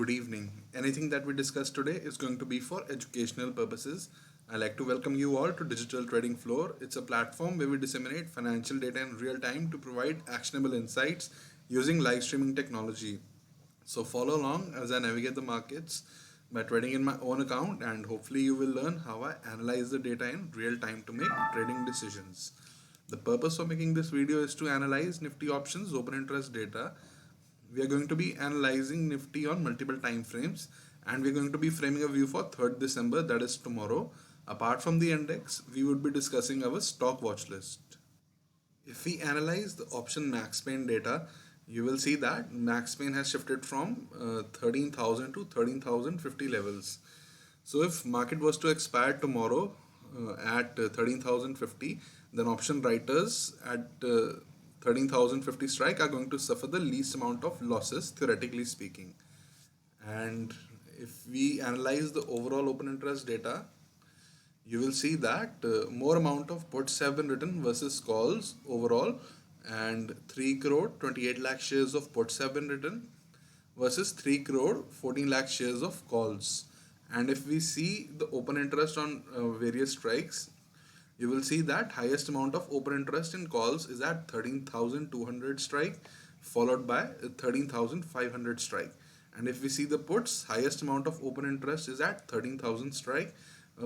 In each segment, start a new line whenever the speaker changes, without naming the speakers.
good evening. Anything that we discuss today is going to be for educational purposes. I'd like to welcome you all to Digital Trading Floor. It's a platform where we disseminate financial data in real time to provide actionable insights using live streaming technology. So follow along as I navigate the markets by trading in my own account, and hopefully you will learn how I analyze the data in real time to make trading decisions. The purpose of making this video is to analyze Nifty options open interest data. We are going to be analyzing Nifty on multiple time frames, and we're going to be framing a view for 3rd December, that is tomorrow. Apart from the index, we would be discussing our stock watch list. If we analyze the option max pain data, you will see that max pain has shifted from 13,000 to 13,050 levels. So if market was to expire tomorrow at 13,050, then option writers at 13,050 strike are going to suffer the least amount of losses, theoretically speaking. And if we analyze the overall open interest data, you will see that more amount of puts have been written versus calls overall, and 3 crore 28 lakh shares of puts have been written versus 3 crore 14 lakh shares of calls. And if we see the open interest on various strikes, you will see that highest amount of open interest in calls is at 13,200 strike, followed by 13,500 strike. And if we see the puts, highest amount of open interest is at 13,000 strike,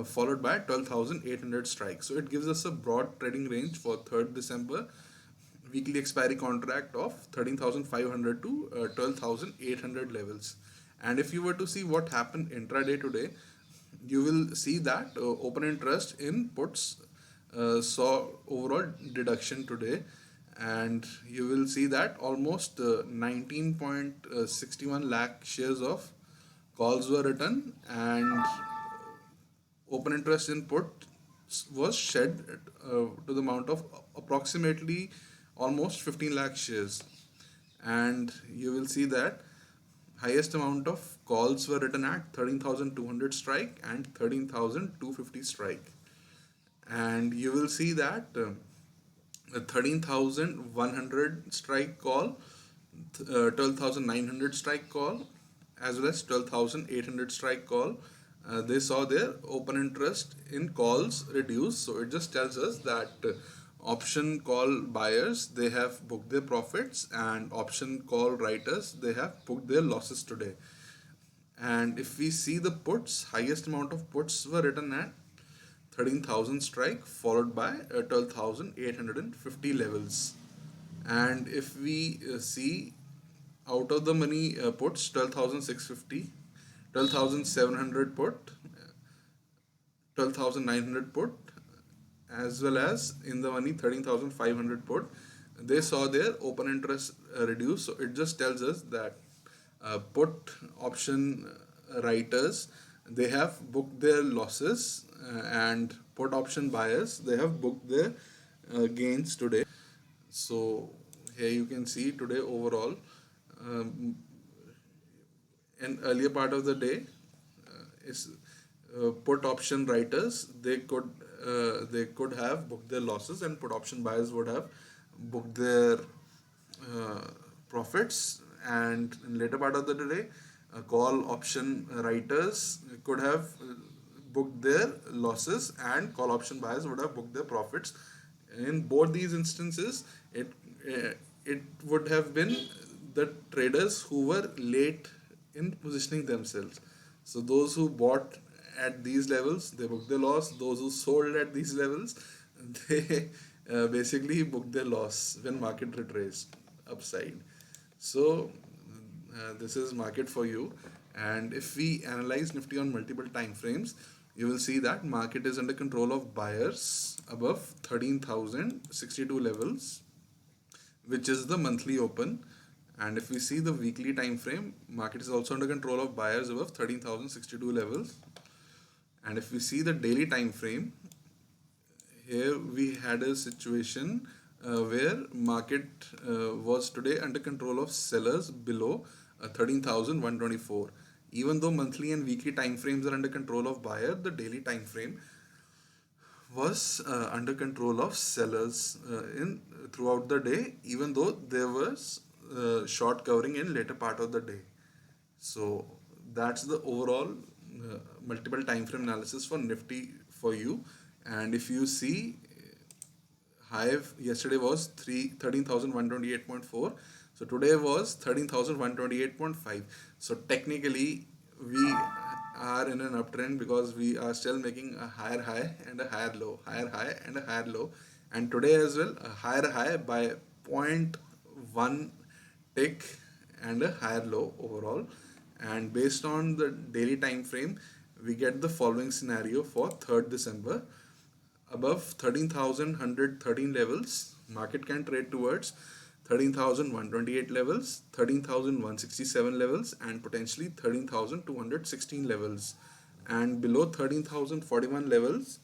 followed by 12,800 strike. So it gives us a broad trading range for 3rd December weekly expiry contract of 13,500 to 12,800 levels. And if you were to see what happened intraday today, you will see that open interest in puts saw overall deduction today, and you will see that almost 19.61 lakh shares of calls were written, and open interest input was shed to the amount of approximately almost 15 lakh shares. And you will see that highest amount of calls were written at 13,200 strike and 13,250 strike. And you will see that 13,100 strike call, 12,900 strike call, as well as 12,800 strike call, they saw their open interest in calls reduce. So it just tells us that option call buyers, they have booked their profits, and option call writers, they have booked their losses today. And if we see the puts, highest amount of puts were written at 13,000 strike, followed by 12,850 levels. And if we see out of the money puts, 12,650, 12,700 put, 12,900 put, as well as in the money 13,500 put, they saw their open interest reduce. So it just tells us that put option writers, they have booked their losses, and put option buyers, they have booked their gains today. So here you can see today overall, in earlier part of the day, is put option writers, they could have booked their losses, and put option buyers would have booked their profits. And in later part of the day, call option writers could have booked their losses, and call option buyers would have booked their profits. In both these instances, it would have been the traders who were late in positioning themselves. So those who bought at these levels, they booked their loss. Those who sold at these levels, they basically booked their loss when market retraced upside. So this is market for you. And if we analyze Nifty on multiple time frames, you will see that market is under control of buyers above 13,062 levels, which is the monthly open. And if we see the weekly time frame, market is also under control of buyers above 13,062 levels. And if we see the daily time frame, here we had a situation where market was today under control of sellers below 13,124. Even though monthly and weekly time frames are under control of buyer, the daily time frame was under control of sellers in throughout the day, even though there was short covering in later part of the day. So that's the overall multiple time frame analysis for Nifty for you. And if you see, high yesterday was 13,128.4, so today was 13,128.5. So technically we are in an uptrend because we are still making a higher high and a higher low, higher high and a higher low, and today as well a higher high by zero point 0.1 tick and a higher low overall. And based on the daily time frame, we get the following scenario for 3rd December. Above 13,113 levels, market can trade towards 13,128 levels, 13,167 levels, and potentially 13,216 levels. And below 13,041 levels,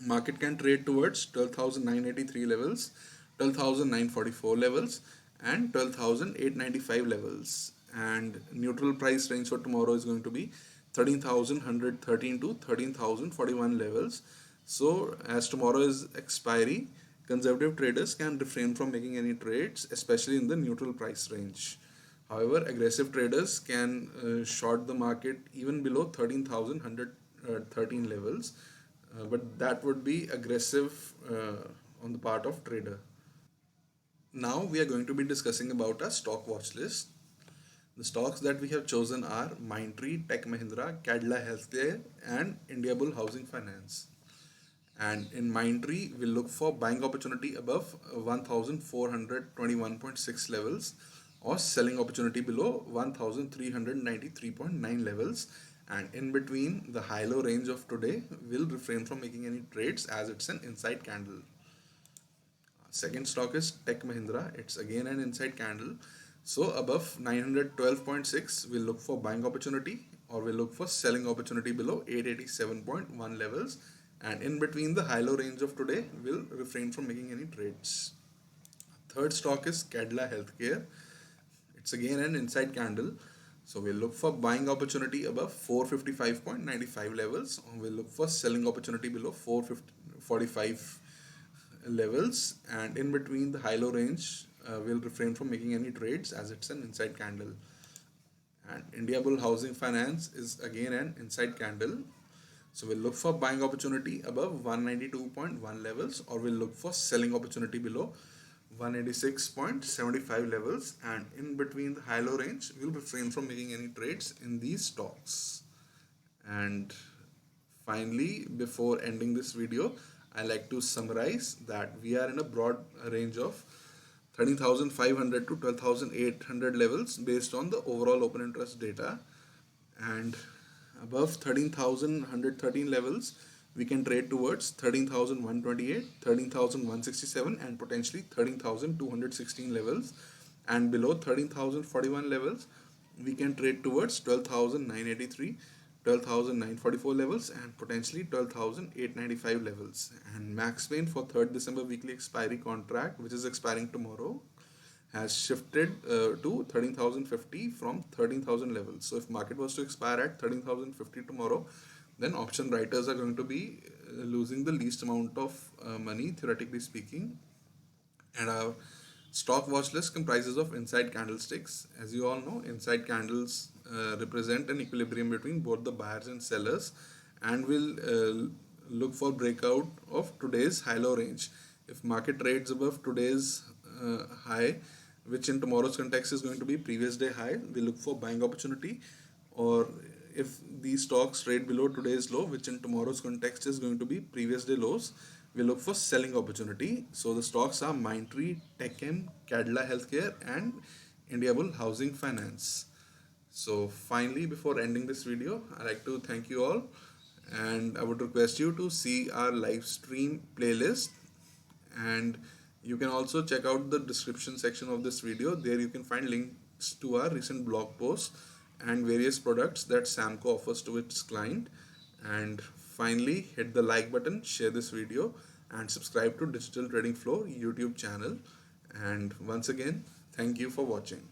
market can trade towards 12,983 levels, 12,944 levels, and 12,895 levels. And neutral price range for tomorrow is going to be 13,113 to 13,041 levels. So as tomorrow is expiry, conservative traders can refrain from making any trades, especially in the neutral price range. However, aggressive traders can short the market even below 13,113 levels, but that would be aggressive on the part of trader. Now we are going to be discussing about a stock watch list. The stocks that we have chosen are Mindtree, Tech Mahindra, Cadila Healthcare, and Indiabull Housing Finance. And in Mindtree, we'll look for buying opportunity above 1421.6 levels or selling opportunity below 1393.9 levels. And in between the high-low range of today, we'll refrain from making any trades as it's an inside candle. Second stock is Tech Mahindra. It's again an inside candle. So above 912.6, we'll look for buying opportunity or we'll look for selling opportunity below 887.1 levels. And in between the high-low range of today, we'll refrain from making any trades. Third stock is Cadila Healthcare. It's again an inside candle. So we'll look for buying opportunity above 455.95 levels. We'll look for selling opportunity below 445 levels. And in between the high-low range, we'll refrain from making any trades as it's an inside candle. And Indiabull Housing Finance is again an inside candle. So we'll look for buying opportunity above 192.1 levels or we'll look for selling opportunity below 186.75 levels, and in between the high-low range, we'll refrain from making any trades in these stocks. And finally, before ending this video, I like to summarize that we are in a broad range of 13,500 to 12,800 levels based on the overall open interest data, and above 13,113 levels we can trade towards 13,128, 13,167 and potentially 13,216 levels, and below 13,041 levels we can trade towards 12,983, 12,944 levels and potentially 12,895 levels. And max pain for 3rd December weekly expiry contract, which is expiring tomorrow, has shifted to 13,050 from 13,000 levels. So if market was to expire at 13,050 tomorrow, then option writers are going to be losing the least amount of money, theoretically speaking. And our stock watch list comprises of inside candlesticks. As you all know, inside candles represent an equilibrium between both the buyers and sellers, and will look for breakout of today's high-low range. If market trades above today's high, which in tomorrow's context is going to be previous day high, we look for buying opportunity. Or if these stocks trade below today's low, which in tomorrow's context is going to be previous day lows, we look for selling opportunity. So the stocks are Mindtree, Techem, Cadila Healthcare and Indiabull Housing Finance. So finally, before ending this video, I'd like to thank you all, and I would request you to see our live stream playlist, and you can also check out the description section of this video. There you can find links to our recent blog posts and various products that Samco offers to its client. And finally, hit the like button, share this video and subscribe to Digital Trading Floor YouTube channel. And once again, thank you for watching.